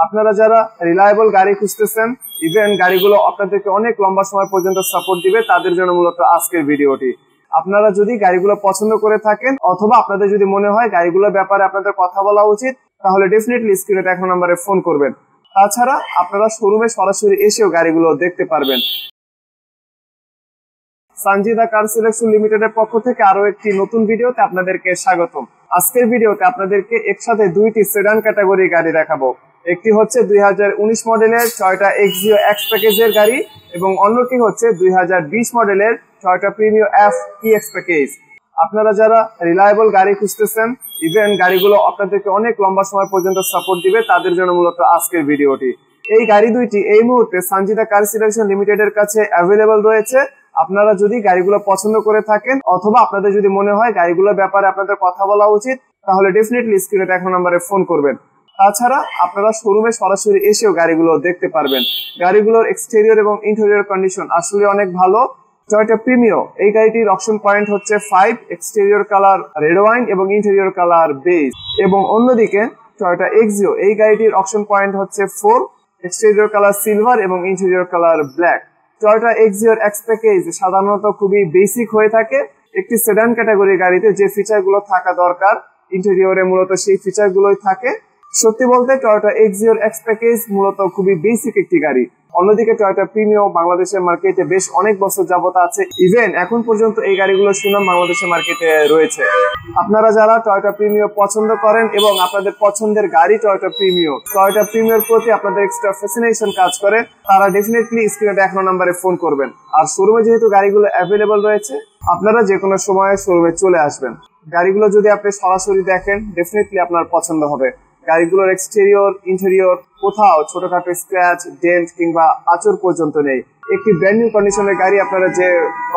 আপনারা যারা রিলায়েবল গাড়ি খুঁজতেছেন, ইভেন গাড়িগুলো আপনাদেরকে অনেক লম্বা সময় পর্যন্ত সাপোর্ট দিবে, তাদের জন্য মূলত আজকের ভিডিওটি। আপনারা যদি গাড়িগুলো পছন্দ করে থাকেন অথবা আপনাদের যদি মনে হয় গাড়িগুলোর ব্যাপারে আপনাদের কথা বলা উচিত, তাহলে ডেফিনেটলি স্ক্রিনে দেখানো নম্বরে ফোন করবেন। তাছাড়া আপনারা শোরুমে সরাসরি এসেও গাড়িগুলো দেখতে পারবেন। সানজিদা কার সিলেকশন লিমিটেডের পক্ষ থেকে আরো একটি নতুন ভিডিওতে আপনাদেরকে স্বাগতম। আজকের ভিডিওতে আপনাদেরকে একসাথে দুইটি সেডান ক্যাটাগরি গাড়ি দেখাবো। একটি হচ্ছে 2019 মডেলের টয়োটা এক্সিও এক্স প্যাকেজের গাড়ি এবং অন্যটি হচ্ছে 2020 মডেলের Toyota Premio F x package. আপনারা যারা রিলায়েবল গাড়ি খুঁজতেছেন, ইভেন গাড়িগুলো আপনাদেরকে অনেক লম্বা সময় পর্যন্ত সাপোর্ট দিবে, তাদের জন্য মূলত আজকের ভিডিওটি। এই গাড়ি দুইটি এই মুহূর্তে সানজিদা কার সিলেকশন লিমিটেডের কাছে অ্যাভেলেবল রয়েছে। আপনারা যদি গাড়িগুলো পছন্দ করে থাকেন অথবা আপনাদের যদি মনে হয় গাড়িগুলোর ব্যাপারে আপনাদের কথা বলা উচিত, তাহলে ডেফিনেটলি স্ক্রিনে দেখানো নম্বরে ফোন করবেন। তাছাড়া আপনারা শোরুমে সরাসরি এসেও গাড়িগুলো দেখতে পারবেন। গাড়িগুলোর এক্সটেরিয়র এবং ইন্টেরিয়র কন্ডিশন আসলে অনেক ভালো। টয়োটা প্রিমিও এই গাড়িটির অপশন পয়েন্ট হচ্ছে 5, এক্সটেরিয়র কালার রেড ওয়াইন এবং ইন্টেরিয়র কালার বেজ। এবং অন্যদিকে টয়োটা এক্সিও এই গাড়িটির অপশন পয়েন্ট হচ্ছে 4, এক্সটেরিয়র কালার সিলভার এবং interior colour black. Toyota Axio X package সাধারণত খুবই বেসিক হয়ে থাকে। একটি সেডান ক্যাটাগরির গাড়িতে যে ফিচারগুলো থাকা দরকার ইন্টেরিয়রে মূলত সেই ফিচারগুলোই থাকে। সত্যি বলতে টয়োটা এক্সিওর এক্স প্যাকেজ মূলত খুবই বেসিক একটি গাড়ি। অন্যদিকে টয়োটা প্রিমিও বাংলাদেশের মার্কেটে বেশ অনেক বছর যাবত আছে, ইভেন এখন পর্যন্ত এই গাড়িগুলোর সুনাম বাংলাদেশের মার্কেটে রয়েছে। আপনারা যারা টয়োটা প্রিমিও পছন্দ করেন এবং আপনাদের পছন্দের গাড়ি টয়োটা প্রিমিওর প্রতি আপনাদের এক্সট্রা ফ্যাসিনেশন কাজ করে, তারা ডেফিনেটলি স্ক্রিনে দেখানো নম্বরে ফোন করবেন। আর শোরুমে যেহেতু গাড়িগুলো অ্যাভেলেবল রয়েছে, আপনারা যে কোনো সময় শোরুমে চলে আসবেন। গাড়িগুলো যদি আপনি সরাসরি দেখেন, ডেফিনেটলি আপনার পছন্দ হবে। গাড়িগুলোর এক্সটেরিয়র ইন্টেরিয়র কোথাও ছোটখাটো স্ক্র্যাচ, ডেন্ট কিংবা আঁচড় পর্যন্ত নেই। একটি ব্র্যান্ড নিউ কন্ডিশনের গাড়ি আপনারা যে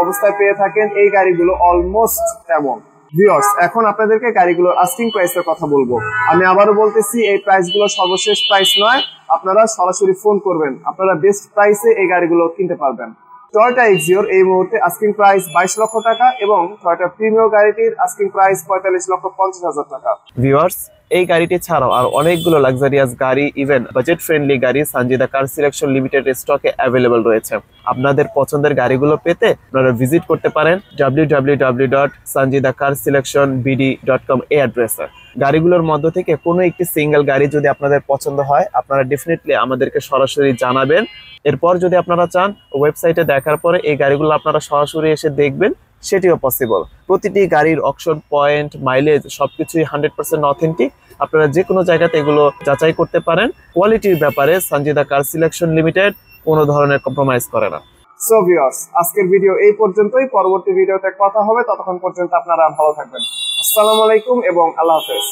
অবস্থায় পেয়ে থাকেন, এই গাড়িগুলো অলমোস্ট তেমন। ভিউয়ার্স, এখন আপনাদেরকে গাড়িগুলোর আস্কিং প্রাইসের কথা বলবো। আমি আবারও বলতেছি, এই প্রাইসগুলো সর্বশেষ প্রাইস নয়। আপনারা সরাসরি ফোন করবেন, আপনারা বেস্ট প্রাইসে এই গাড়িগুলো কিনতে পারবেন। টয়োটা এক্সিওর এই মুহূর্তে আস্কিং প্রাইস 22 লক্ষ টাকা এবং টয়োটা প্রিমিও গাড়িটির আস্কিং প্রাইস 45,50,000 টাকা। ভিউয়ার্স, এই গাড়িটি ছাড়াও আর অনেকগুলো লাক্সারিয়াস গাড়ি, ইভেন বাজেট ফ্রেন্ডলি গাড়ি সানজিদা কার সিলেকশন লিমিটেড স্টকে অ্যাভেলেবল রয়েছে। আপনাদের পছন্দের গাড়িগুলো পেতে আপনারা ভিজিট করতে পারেন www.sanjidacarselectionbd.com এই অ্যাড্রেসে। গাড়িগুলোর মধ্য থেকে কোনো একটি সিঙ্গেল গাড়ি যদি আপনাদের পছন্দ হয়, আপনারা ডেফিনেটলি আমাদেরকে সরাসরি জানাবেন। এরপর যদি আপনারা চান, ওয়েবসাইটে দেখার পরে এই গাড়িগুলো আপনারা সরাসরি এসে দেখবেন, সেটিও পসিবল। প্রতিটি গাড়ির অকশন পয়েন্ট, মাইলেজ সবকিছুই 100% অথেন্টিক। আপনারা যে কোনো জায়গাতে এগুলো যাচাই করতে পারেন। কোয়ালিটির ব্যাপারে সানজিদা কার সিলেকশন লিমিটেড কোনো ধরনের কম্প্রোমাইজ করে না। সো ভিউয়ার্স, আজকের ভিডিও এই পর্যন্তই। পরবর্তী ভিডিওতে কথা হবে, ততক্ষণ পর্যন্ত আপনারা ভালো থাকবেন। আসসালামু আলাইকুম এবং আল্লাহ হাফেজ।